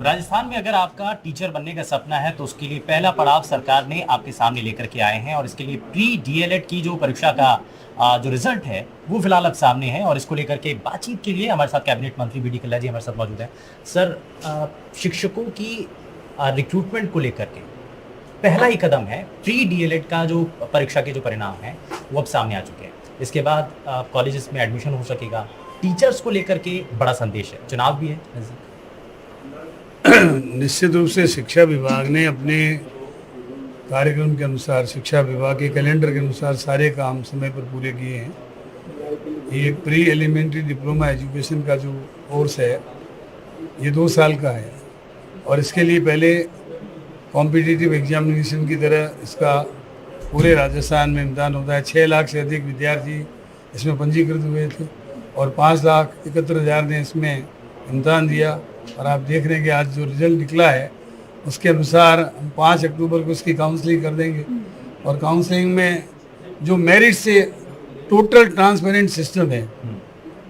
राजस्थान में अगर आपका टीचर बनने का सपना है तो उसके लिए पहला पड़ाव सरकार ने आपके सामने लेकर के आए हैं और इसके लिए प्री डीएलएड की जो परीक्षा का जो रिजल्ट है वो फिलहाल अब सामने है और इसको लेकर के बातचीत के लिए हमारे साथ कैबिनेट मंत्री बी डी कल्ला जी हमारे साथ मौजूद हैं। सर, शिक्षकों की रिक्रूटमेंट को लेकर के पहला ही कदम है, प्री डीएलएड का जो परीक्षा के जो परिणाम हैं वो अब सामने आ चुके हैं। इसके बाद कॉलेजेस में एडमिशन हो सकेगा। टीचर्स को लेकर के बड़ा संदेश है, चुनाव भी है। निश्चित रूप से शिक्षा विभाग ने अपने कार्यक्रम के अनुसार, शिक्षा विभाग के कैलेंडर के अनुसार सारे काम समय पर पूरे किए हैं। ये प्री एलिमेंट्री डिप्लोमा एजुकेशन का जो कोर्स है ये 2 साल का है और इसके लिए पहले कॉम्पिटिटिव एग्जामिनेशन की तरह इसका पूरे राजस्थान में इम्तहान होता है। 6 लाख से अधिक विद्यार्थी इसमें पंजीकृत हुए थे और 5,71,000 ने इसमें इम्तहान दिया और आप देख रहे हैं कि आज जो रिजल्ट निकला है उसके अनुसार हम 5 अक्टूबर को उसकी काउंसलिंग कर देंगे और काउंसलिंग में जो मेरिट से टोटल ट्रांसपेरेंट सिस्टम है,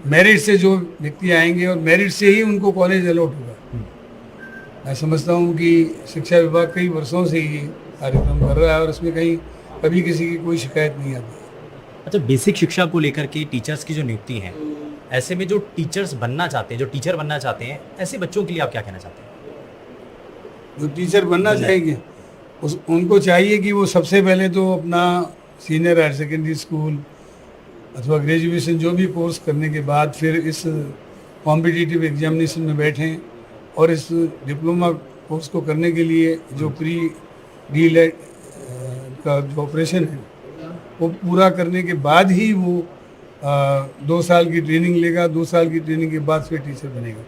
मेरिट से जो व्यक्ति आएंगे और मेरिट से ही उनको कॉलेज अलॉट होगा। मैं समझता हूँ कि शिक्षा विभाग कई वर्षों से ये कार्यक्रम कर रहा है और इसमें कभी किसी की कोई शिकायत नहीं आती। अच्छा, बेसिक शिक्षा को लेकर के टीचर्स की जो नियुक्ति है, ऐसे में जो टीचर्स बनना चाहते हैं, जो टीचर बनना चाहते हैं, ऐसे बच्चों के लिए आप क्या कहना चाहते हैं? जो टीचर बनना चाहेंगे उनको चाहिए कि वो सबसे पहले तो अपना सीनियर हायर सेकेंडरी स्कूल अथवा ग्रेजुएशन जो भी कोर्स करने के बाद फिर इस कॉम्पिटिटिव एग्जामिनेशन में बैठें और इस डिप्लोमा कोर्स को करने के लिए जो प्री डीएलएड का जो ऑपरेशन है वो पूरा करने के बाद ही वो 2 साल की ट्रेनिंग लेगा। 2 साल की ट्रेनिंग के बाद फिर टीचर बनेगा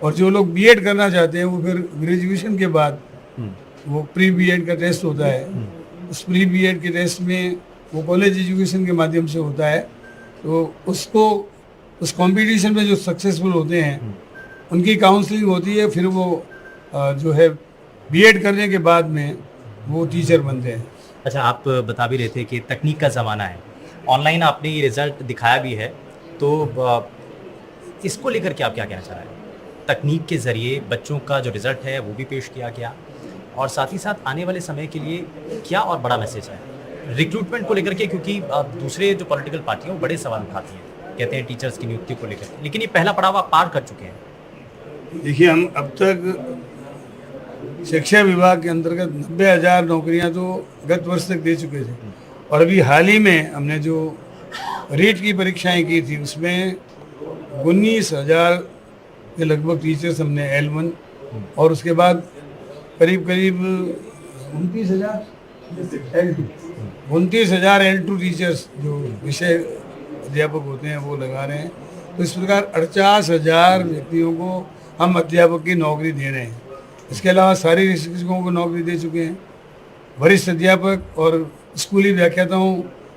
और जो लोग बीएड करना चाहते हैं वो फिर ग्रेजुएशन के बाद वो प्री बीएड का टेस्ट होता है। उस प्री बीएड के टेस्ट में वो कॉलेज एजुकेशन के माध्यम से होता है, तो उसको उस कंपटीशन में जो सक्सेसफुल होते हैं उनकी काउंसलिंग होती है, फिर वो जो है बीएड करने के बाद में वो टीचर बनते हैं। अच्छा, आप बता भी रहे थे कि तकनीक का ज़माना है, ऑनलाइन आपने ये रिज़ल्ट दिखाया भी है, तो इसको लेकर के आप क्या कहना चाह रहे हैं? तकनीक के ज़रिए बच्चों का जो रिज़ल्ट है वो भी पेश किया गया और साथ ही साथ आने वाले समय के लिए क्या और बड़ा मैसेज है रिक्रूटमेंट को लेकर के, क्योंकि दूसरे जो पॉलिटिकल पार्टियाँ वो बड़े सवाल उठाती हैं, कहते हैं टीचर्स की नियुक्ति को लेकर, लेकिन ये पहला पड़ाव आप पार कर चुके हैं। देखिए, हम अब तक शिक्षा विभाग के अंतर्गत 90,000 नौकरियां तो गत वर्ष तक दे चुके थे और अभी हाल ही में हमने जो रीट की परीक्षाएं की थी उसमें 19,000 के लगभग टीचर्स हमने L1 और उसके बाद करीब 29,000 L2 टीचर्स जो विषय अध्यापक होते हैं वो लगा रहे हैं। तो इस प्रकार 48,000 व्यक्तियों को हम अध्यापक की नौकरी दे रहे हैं। इसके अलावा सारी शिक्षकों को नौकरी दे चुके हैं। वरिष्ठ अध्यापक और स्कूली व्याख्याताओं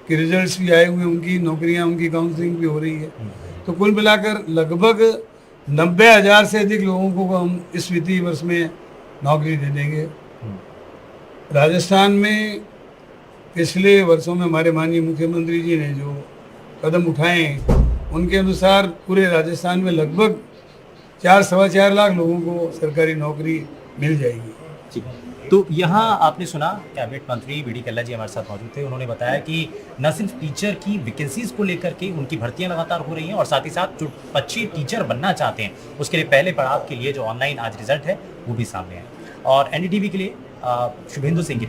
के रिजल्ट्स भी आए हुए, उनकी नौकरियां, उनकी काउंसलिंग भी हो रही है। तो कुल मिलाकर लगभग 90,000 से अधिक लोगों को हम इस वित्तीय वर्ष में नौकरी दे देंगे। राजस्थान में पिछले वर्षों में हमारे माननीय मुख्यमंत्री जी ने जो कदम उठाए उनके अनुसार पूरे राजस्थान में लगभग 4-4.25 लाख लोगों को सरकारी नौकरी मिल जाएगी। तो यहाँ आपने सुना कैबिनेट मंत्री बी डी कल्ला जी हमारे साथ मौजूद थे। उन्होंने बताया कि न सिर्फ टीचर की वैकेंसीज को लेकर के उनकी भर्तियां लगातार हो रही हैं और साथ ही साथ जो बच्चे टीचर बनना चाहते हैं उसके लिए पहले पड़ाव के लिए जो ऑनलाइन आज रिजल्ट है वो भी सामने है। और एनडीटीवी के लिए शुभेंदु सिंह की